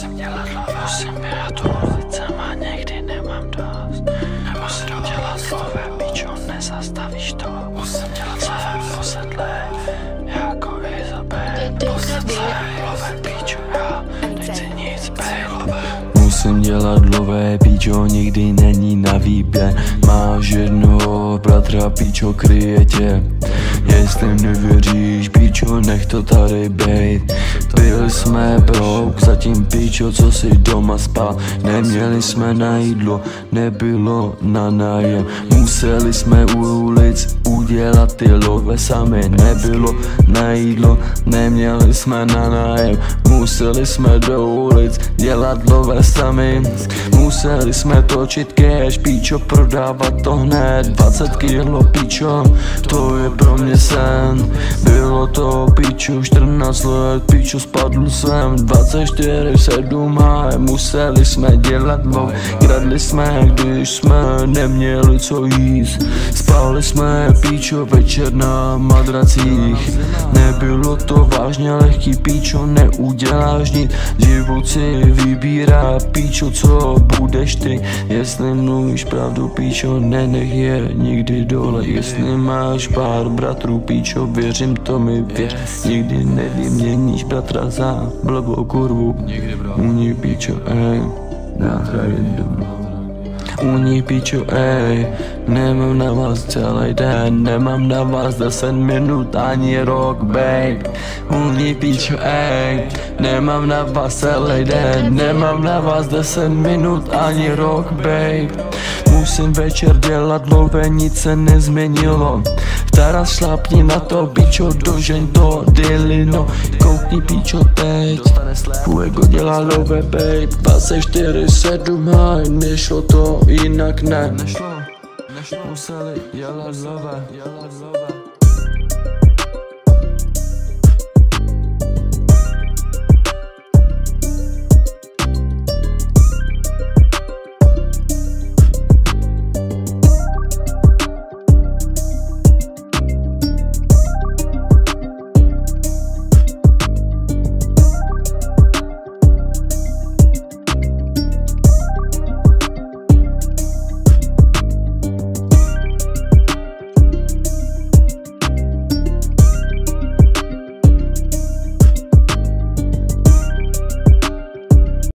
Musím dělat nové, musím běhat tu ulicem a někdy nemám dost. Nemusím dělat nové, pičo, nezastavíš to. Musím dělat nové, posedlej, jako Izabel. Posedlej, lové, pičo, já nechci nic bejt. Musím dělat dlouhé, píčo, nikdy není na výběr. Máš jednoho bratra, píčo, kryje tě. Jestli nevěříš, píčo, nech to tady bejt. Byli jsme brouk, zatím píčo, co si doma spal. Neměli jsme na jídlo, nebylo na nájem. Museli jsme u ulic udělat ty love sami. Nebylo na jídlo, neměli jsme na nájem. Museli jsme do ulic dělat love sami. Museli jsme točit cash, píčo, prodávat to hned. 20 kilo, píčo, to je pro mě sen. Bylo to, píčo, 14 let, píčo, spadl jsem 24/7 a museli jsme dělat lov. Kradli jsme, když jsme neměli co jíst. Spali jsme, píčo, večer na madracích. Nebylo to vážně lehký, píčo, neuděláš nic. Život si vybírá, píčo, co budeš ty. Jestli mluvíš pravdu, píčo, nenech je nikdy dole. Jestli máš pár bratrů, píčo, věřím, to mi věř. Nikdy nevyměníš bratra za blbou kurvu. Uní, píčo, ej, Uní, píčo, ej, nemám na vás celý den, nemám na vás 10 minut ani rok, babe. Uní, píčo, ej, nemám na vás celý den, nemám na vás 10 minut ani rok, babe. Musím večer dělat love, nic se nezměnilo. Teraz šlápni na to, píčo, dožeň to, dilino. Koukni, píčo, teď, Fuego dělá love, babe. 24/7, haj, nešlo to, jinak ne. Nešlo, museli dělat love.